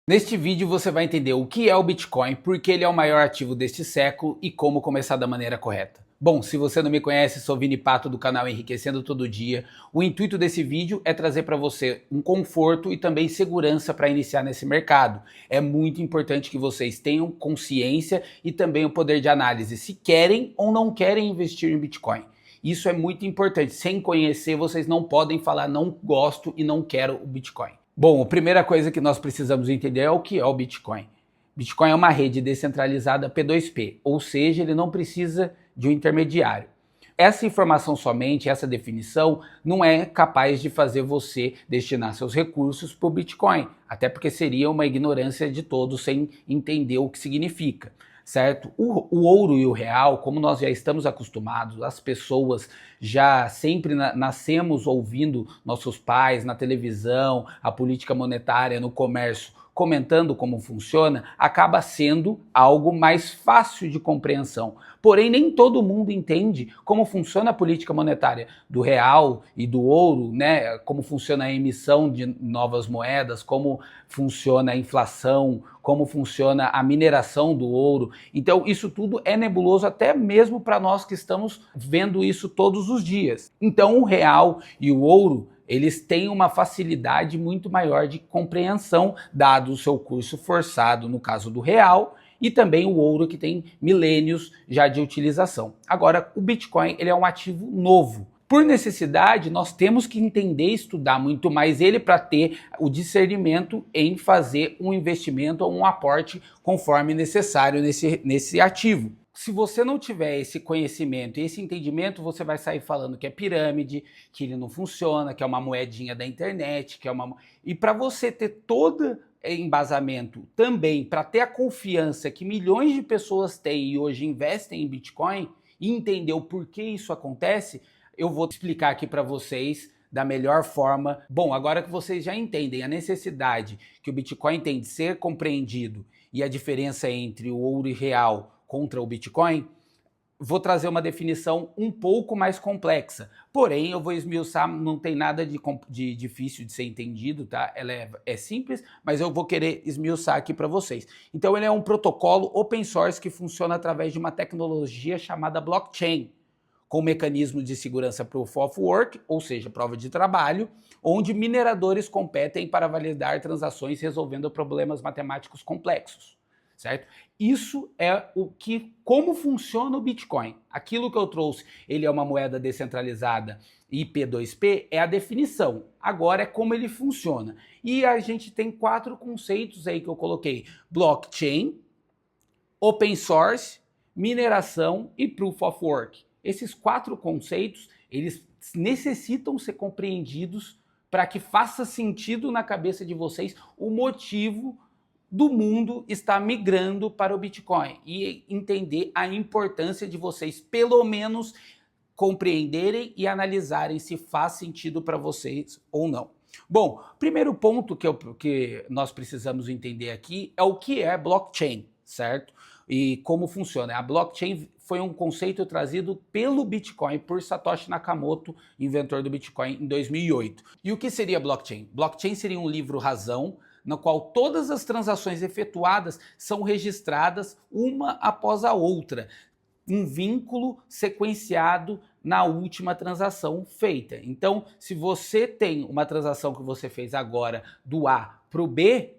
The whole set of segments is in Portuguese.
Neste vídeo você vai entender o que é o Bitcoin, por que ele é o maior ativo deste século e como começar da maneira correta. Bom, se você não me conhece, sou Vini Pato do canal Enriquecendo Todo Dia. O intuito desse vídeo é trazer para você um conforto e também segurança para iniciar nesse mercado. É muito importante que vocês tenham consciência e também o poder de análise se querem ou não querem investir em Bitcoin. Isso é muito importante. Sem conhecer, vocês não podem falar não gosto e não quero o Bitcoin. Bom, a primeira coisa que nós precisamos entender é o que é o Bitcoin. Bitcoin é uma rede descentralizada P2P, ou seja, ele não precisa de um intermediário. Essa informação somente, essa definição, não é capaz de fazer você destinar seus recursos para o Bitcoin, até porque seria uma ignorância de todos sem entender o que significa. Certo? O ouro e o real, como nós já estamos acostumados, as pessoas já sempre nascemos ouvindo nossos pais na televisão, a política monetária no comércio comentando como funciona, acaba sendo algo mais fácil de compreensão. Porém, nem todo mundo entende como funciona a política monetária do real e do ouro, né? Como funciona a emissão de novas moedas, como funciona a inflação, como funciona a mineração do ouro. Então, isso tudo é nebuloso até mesmo para nós que estamos vendo isso todos os dias. Então, o real e o ouro, eles têm uma facilidade muito maior de compreensão, dado o seu curso forçado, no caso do real, e também o ouro, que tem milênios já de utilização. Agora, o Bitcoin, ele é um ativo novo. Por necessidade, nós temos que entender e estudar muito mais ele para ter o discernimento em fazer um investimento ou um aporte conforme necessário nesse ativo. Se você não tiver esse conhecimento e esse entendimento, você vai sair falando que é pirâmide, que ele não funciona, que é uma moedinha da internet, que é uma... E para você ter todo embasamento também, para ter a confiança que milhões de pessoas têm e hoje investem em Bitcoin, e entender o porquê isso acontece, eu vou explicar aqui para vocês da melhor forma. Bom, agora que vocês já entendem a necessidade que o Bitcoin tem de ser compreendido e a diferença entre o ouro e real contra o Bitcoin, vou trazer uma definição um pouco mais complexa. Porém, eu vou esmiuçar, não tem nada de difícil de ser entendido, tá? Ela é simples, mas eu vou querer esmiuçar aqui para vocês. Então, ele é um protocolo open source que funciona através de uma tecnologia chamada blockchain, com mecanismo de segurança Proof of Work, ou seja, prova de trabalho, onde mineradores competem para validar transações resolvendo problemas matemáticos complexos. Certo? Isso é como funciona o Bitcoin. Aquilo que eu trouxe, ele é uma moeda descentralizada e P2P, é a definição. Agora é como ele funciona. E a gente tem 4 conceitos aí que eu coloquei: blockchain, open source, mineração e proof of work. Esses 4 conceitos, eles necessitam ser compreendidos para que faça sentido na cabeça de vocês o motivo do mundo está migrando para o Bitcoin e entender a importância de vocês, pelo menos, compreenderem e analisarem se faz sentido para vocês ou não. Bom, primeiro ponto que nós precisamos entender aqui é o que é blockchain, certo? E como funciona. A blockchain foi um conceito trazido pelo Bitcoin por Satoshi Nakamoto, inventor do Bitcoin, em 2008. E o que seria blockchain? Blockchain seria um livro-razão no qual todas as transações efetuadas são registradas uma após a outra, um vínculo sequenciado na última transação feita. Então, se você tem uma transação que você fez agora do A para o B,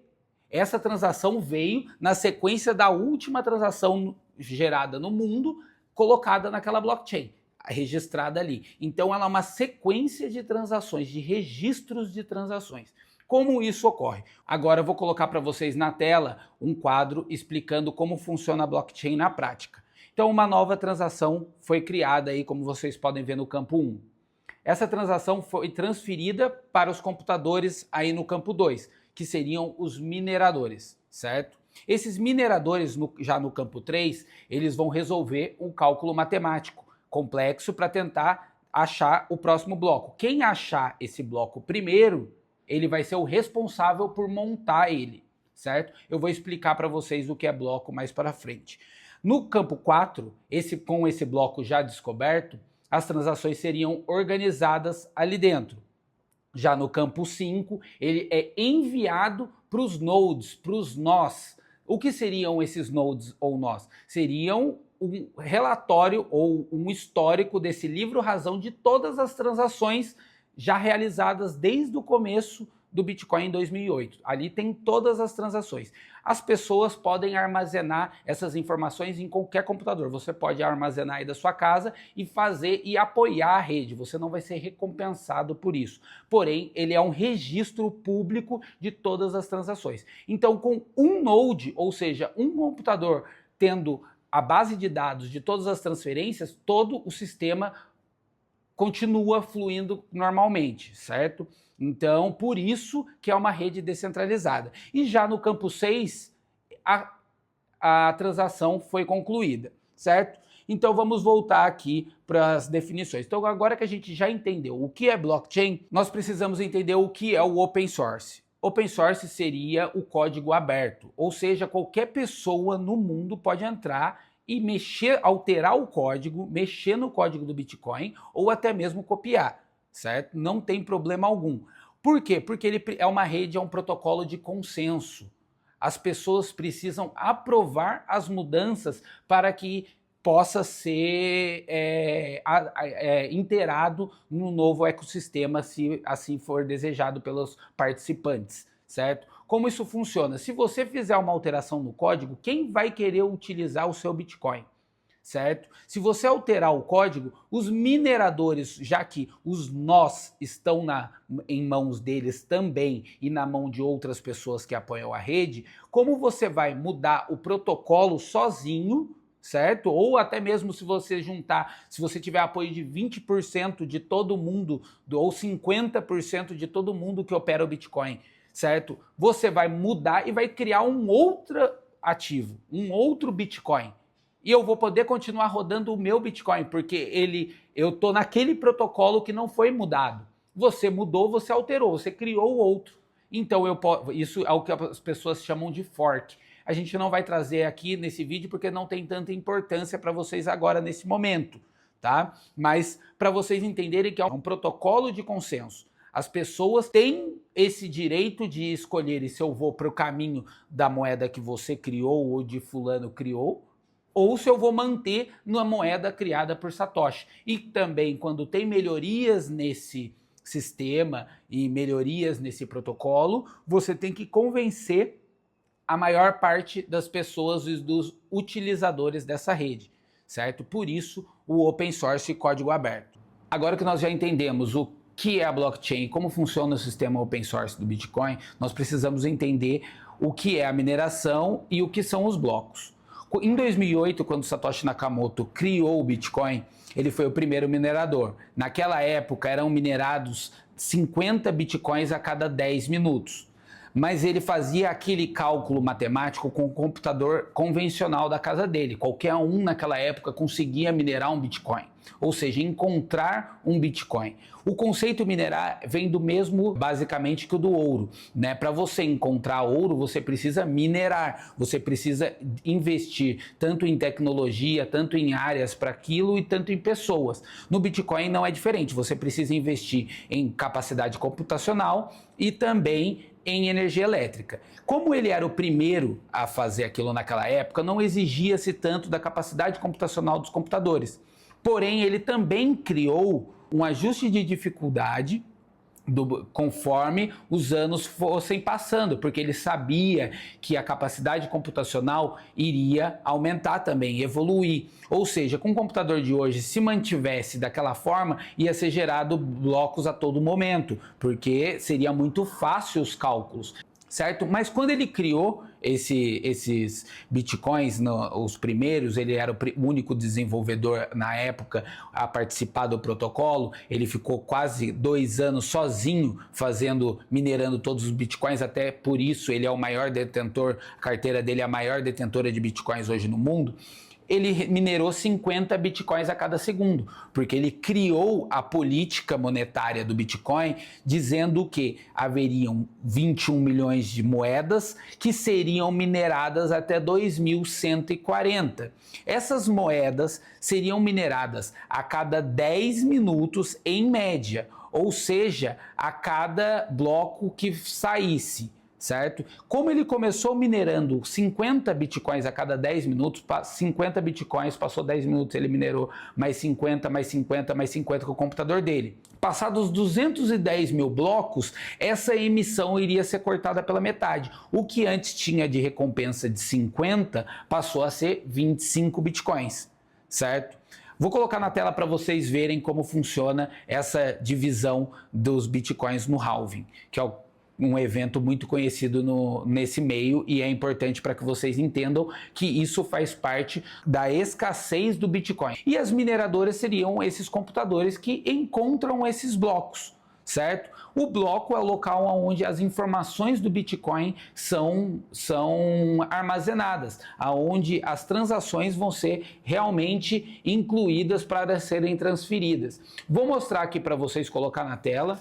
essa transação veio na sequência da última transação gerada no mundo, colocada naquela blockchain, registrada ali. Então, ela é uma sequência de transações, de registros de transações. Como isso ocorre? Agora eu vou colocar para vocês na tela um quadro explicando como funciona a blockchain na prática. Então, uma nova transação foi criada aí, como vocês podem ver no campo 1. Essa transação foi transferida para os computadores aí no campo 2, que seriam os mineradores, certo? Esses mineradores, já no campo 3, eles vão resolver um cálculo matemático complexo para tentar achar o próximo bloco. Quem achar esse bloco primeiro, ele vai ser o responsável por montar ele, certo? Eu vou explicar para vocês o que é bloco mais para frente. No campo 4, com esse bloco já descoberto, as transações seriam organizadas ali dentro. Já no campo 5, ele é enviado para os nodes, para os nós. O que seriam esses nodes ou nós? Seriam um relatório ou um histórico desse livro-razão de todas as transações já realizadas desde o começo do Bitcoin em 2008. Ali tem todas as transações. As pessoas podem armazenar essas informações em qualquer computador. Você pode armazenar aí da sua casa e fazer e apoiar a rede. Você não vai ser recompensado por isso. Porém, ele é um registro público de todas as transações. Então, com um node, ou seja, um computador tendo a base de dados de todas as transferências, todo o sistema continua fluindo normalmente, certo? Então, por isso que é uma rede descentralizada. E já no campo 6, a transação foi concluída, certo? Então, vamos voltar aqui para as definições. Então, agora que a gente já entendeu o que é blockchain, nós precisamos entender o que é o open source. Open source seria o código aberto, ou seja, qualquer pessoa no mundo pode entrar e mexer, alterar o código, mexer no código do Bitcoin ou até mesmo copiar, certo? Não tem problema algum. Por quê? Porque ele é uma rede, é um protocolo de consenso. As pessoas precisam aprovar as mudanças para que possa ser integrado no novo ecossistema, se assim for desejado pelos participantes, certo? Como isso funciona? Se você fizer uma alteração no código, quem vai querer utilizar o seu Bitcoin? Certo? Se você alterar o código, os mineradores, já que os nós estão em mãos deles também e na mão de outras pessoas que apoiam a rede, como você vai mudar o protocolo sozinho, certo? Ou até mesmo se você juntar, se você tiver apoio de 20% de todo mundo, ou 50% de todo mundo que opera o Bitcoin, certo? Você vai mudar e vai criar um outro ativo, um outro Bitcoin. E eu vou poder continuar rodando o meu Bitcoin, porque eu estou naquele protocolo que não foi mudado. Você mudou, você alterou, você criou outro. Então, isso é o que as pessoas chamam de fork. A gente não vai trazer aqui nesse vídeo porque não tem tanta importância para vocês agora nesse momento, tá? Mas para vocês entenderem que é um protocolo de consenso. As pessoas têm esse direito de escolher se eu vou para o caminho da moeda que você criou ou de fulano criou, ou se eu vou manter na moeda criada por Satoshi. E também, quando tem melhorias nesse sistema e melhorias nesse protocolo, você tem que convencer a maior parte das pessoas e dos utilizadores dessa rede, certo? Por isso, o open source e código aberto. Agora que nós já entendemos o que é a blockchain, como funciona o sistema open source do Bitcoin, nós precisamos entender o que é a mineração e o que são os blocos. Em 2008, quando Satoshi Nakamoto criou o Bitcoin, ele foi o primeiro minerador. Naquela época eram minerados 50 Bitcoins a cada 10 minutos. Mas ele fazia aquele cálculo matemático com o computador convencional da casa dele. Qualquer um naquela época conseguia minerar um Bitcoin, ou seja, encontrar um Bitcoin. O conceito minerar vem do mesmo, basicamente, que o do ouro, né? Para você encontrar ouro, você precisa minerar, você precisa investir tanto em tecnologia, tanto em áreas para aquilo e tanto em pessoas. No Bitcoin não é diferente, você precisa investir em capacidade computacional e também em energia elétrica. Como ele era o primeiro a fazer aquilo naquela época, não exigia-se tanto da capacidade computacional dos computadores. Porém, ele também criou um ajuste de dificuldade conforme os anos fossem passando, porque ele sabia que a capacidade computacional iria aumentar também, evoluir. Ou seja, com o computador de hoje, se mantivesse daquela forma, ia ser gerado blocos a todo momento, porque seria muito fácil os cálculos, certo? Mas quando ele criou esses bitcoins, os primeiros, ele era o único desenvolvedor na época a participar do protocolo. Ele ficou quase 2 anos sozinho minerando todos os bitcoins, até por isso ele é o maior detentor, a carteira dele é a maior detentora de bitcoins hoje no mundo. Ele minerou 50 bitcoins a cada segundo, porque ele criou a política monetária do Bitcoin, dizendo que haveriam 21 milhões de moedas que seriam mineradas até 2140. Essas moedas seriam mineradas a cada 10 minutos em média, ou seja, a cada bloco que saísse, certo? Como ele começou minerando 50 bitcoins a cada 10 minutos, 50 bitcoins, passou 10 minutos, ele minerou mais 50, mais 50, mais 50 com o computador dele. Passados 210 mil blocos, essa emissão iria ser cortada pela metade. O que antes tinha de recompensa de 50, passou a ser 25 bitcoins, certo? Vou colocar na tela para vocês verem como funciona essa divisão dos bitcoins no halving, que é um evento muito conhecido nesse meio, e é importante para que vocês entendam que isso faz parte da escassez do Bitcoin. E as mineradoras seriam esses computadores que encontram esses blocos, certo? O bloco é o local onde as informações do Bitcoin são armazenadas, aonde as transações vão ser realmente incluídas para serem transferidas. Vou mostrar aqui para vocês, colocar na tela.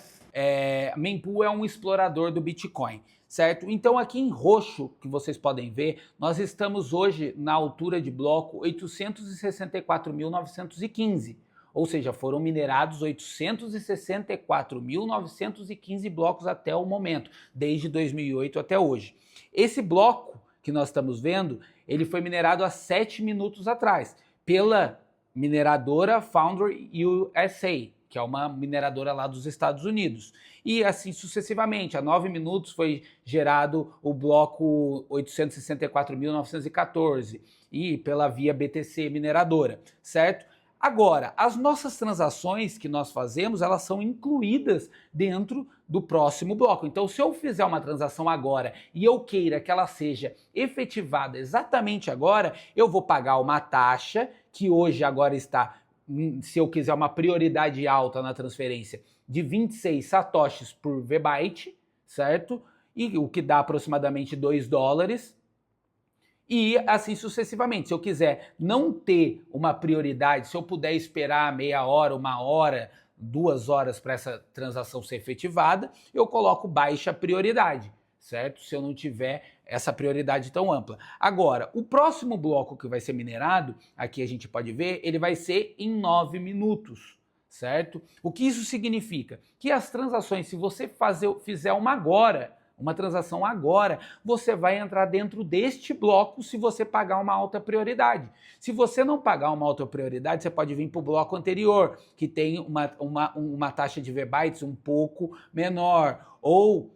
Mempool é um explorador do Bitcoin, certo? Então aqui em roxo, que vocês podem ver, nós estamos hoje na altura de bloco 864.915, ou seja, foram minerados 864.915 blocos até o momento, desde 2008 até hoje. Esse bloco que nós estamos vendo, ele foi minerado há 7 minutos atrás, pela mineradora Foundry USA, que é uma mineradora lá dos Estados Unidos. E assim sucessivamente, há 9 minutos foi gerado o bloco 864.914 e pela via BTC mineradora, certo? Agora, as nossas transações que nós fazemos, elas são incluídas dentro do próximo bloco. Então, se eu fizer uma transação agora e eu queira que ela seja efetivada exatamente agora, eu vou pagar uma taxa que hoje agora está, se eu quiser uma prioridade alta na transferência, de 26 satoshis por V-byte, certo? E o que dá aproximadamente $2. E assim sucessivamente. Se eu quiser não ter uma prioridade, se eu puder esperar meia hora, 1 hora, 2 horas para essa transação ser efetivada, eu coloco baixa prioridade, certo? Se eu não tiver essa prioridade tão ampla. Agora, o próximo bloco que vai ser minerado, aqui a gente pode ver, ele vai ser em 9 minutos, certo? O que isso significa? Que as transações, se você fizer uma transação agora, você vai entrar dentro deste bloco se você pagar uma alta prioridade. Se você não pagar uma alta prioridade, você pode vir para o bloco anterior, que tem uma taxa de V-bytes um pouco menor, ou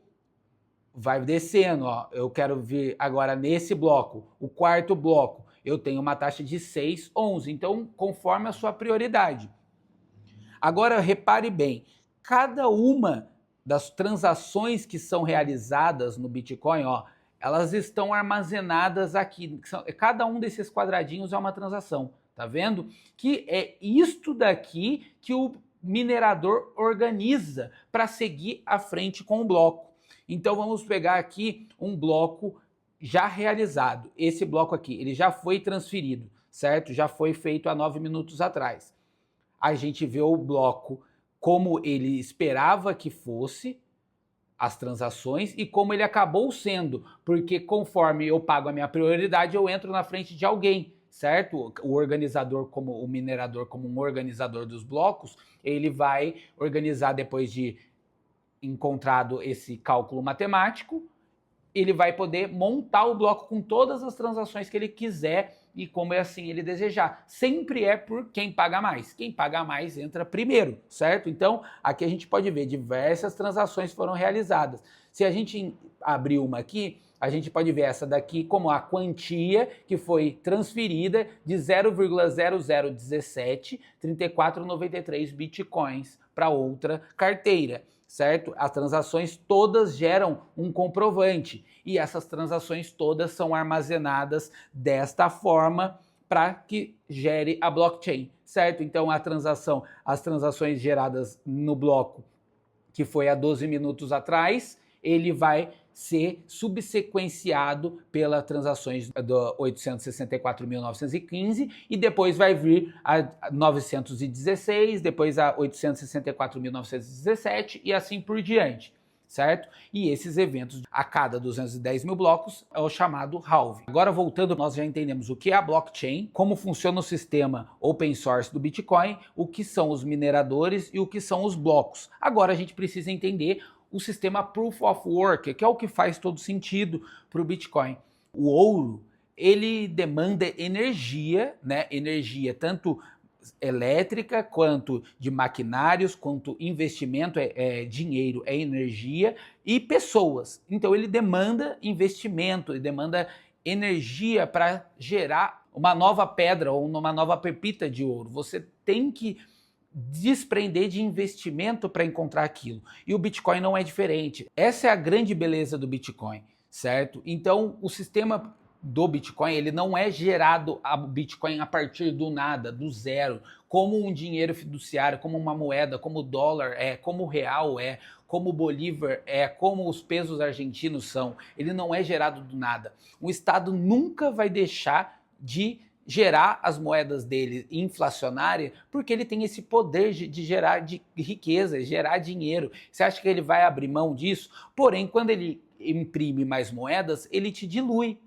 vai descendo, ó. Eu quero vir agora nesse bloco, o quarto bloco, eu tenho uma taxa de 6,11, então conforme a sua prioridade. Agora repare bem, cada uma das transações que são realizadas no Bitcoin, ó, elas estão armazenadas aqui. Cada um desses quadradinhos é uma transação, tá vendo? Que é isto daqui que o minerador organiza para seguir à frente com o bloco. Então vamos pegar aqui um bloco já realizado. Esse bloco aqui, ele já foi transferido, certo? Já foi feito há 9 minutos atrás. A gente vê o bloco como ele esperava que fosse, as transações, e como ele acabou sendo, porque conforme eu pago a minha prioridade, eu entro na frente de alguém, certo? O organizador, como o minerador, como um organizador dos blocos, ele vai organizar depois de encontrado esse cálculo matemático, ele vai poder montar o bloco com todas as transações que ele quiser e como é assim ele desejar. Sempre é por quem paga mais. Quem paga mais entra primeiro, certo? Então, aqui a gente pode ver diversas transações foram realizadas. Se a gente abrir uma aqui, a gente pode ver essa daqui como a quantia que foi transferida de 0,00173493 bitcoins para outra carteira, certo? As transações todas geram um comprovante e essas transações todas são armazenadas desta forma para que gere a blockchain, certo? Então as transações geradas no bloco que foi há 12 minutos atrás, ele vai ser subsequenciado pelas transações do 864.915 e depois vai vir a 916, depois a 864.917 e assim por diante, certo? E esses eventos a cada 210 mil blocos é o chamado halving. Agora voltando, nós já entendemos o que é a blockchain, como funciona o sistema open source do Bitcoin, o que são os mineradores e o que são os blocos. Agora a gente precisa entender o sistema Proof of Work, que é o que faz todo sentido para o Bitcoin. O ouro, ele demanda energia, né? Energia tanto elétrica, quanto de maquinários, quanto investimento, dinheiro, é energia, e pessoas. Então ele demanda investimento, ele demanda energia para gerar uma nova pedra ou uma nova pepita de ouro. Você tem que desprender de investimento para encontrar aquilo. E o Bitcoin não é diferente. Essa é a grande beleza do Bitcoin, certo? Então, o sistema do Bitcoin, ele não é gerado a Bitcoin a partir do nada, do zero, como um dinheiro fiduciário, como uma moeda, como o dólar como o real como o bolívar como os pesos argentinos são. Ele não é gerado do nada. O Estado nunca vai deixar de gerar as moedas dele inflacionárias, porque ele tem esse poder de gerar de riqueza, gerar dinheiro. Você acha que ele vai abrir mão disso? Porém, quando ele imprime mais moedas, ele dilui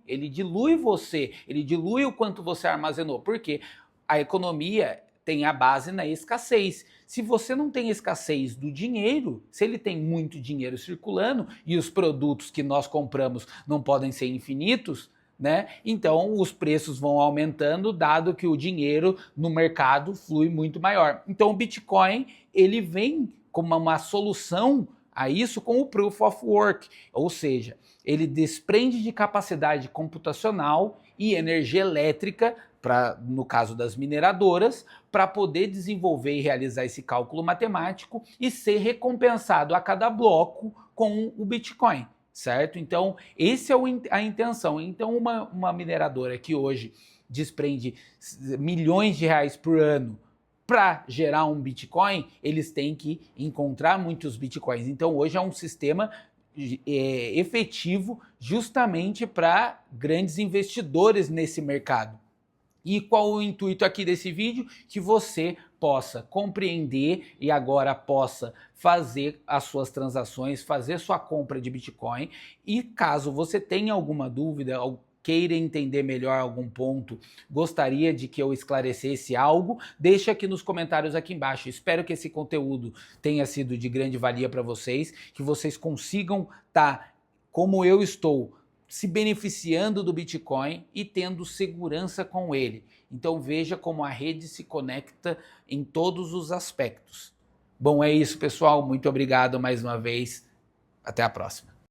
você, ele dilui o quanto você armazenou, porque a economia tem a base na escassez. Se você não tem escassez do dinheiro, se ele tem muito dinheiro circulando e os produtos que nós compramos não podem ser infinitos, né? Então os preços vão aumentando, dado que o dinheiro no mercado flui muito maior. Então o Bitcoin, ele vem como uma solução a isso com o Proof of Work, ou seja, ele desprende de capacidade computacional e energia elétrica, no caso das mineradoras, para poder desenvolver e realizar esse cálculo matemático e ser recompensado a cada bloco com o Bitcoin. Certo? Então, essa é a intenção. Então, uma mineradora que hoje desprende milhões de reais por ano para gerar um Bitcoin, eles têm que encontrar muitos Bitcoins. Então, hoje é um sistema efetivo justamente para grandes investidores nesse mercado. E qual o intuito aqui desse vídeo? Que você possa compreender e agora possa fazer as suas transações, fazer sua compra de Bitcoin. E caso você tenha alguma dúvida, queira entender melhor algum ponto, gostaria de que eu esclarecesse algo, deixa aqui nos comentários aqui embaixo. Espero que esse conteúdo tenha sido de grande valia para vocês, que vocês consigam estar, como eu estou, se beneficiando do Bitcoin e tendo segurança com ele. Então veja como a rede se conecta em todos os aspectos. Bom, é isso, pessoal. Muito obrigado mais uma vez. Até a próxima.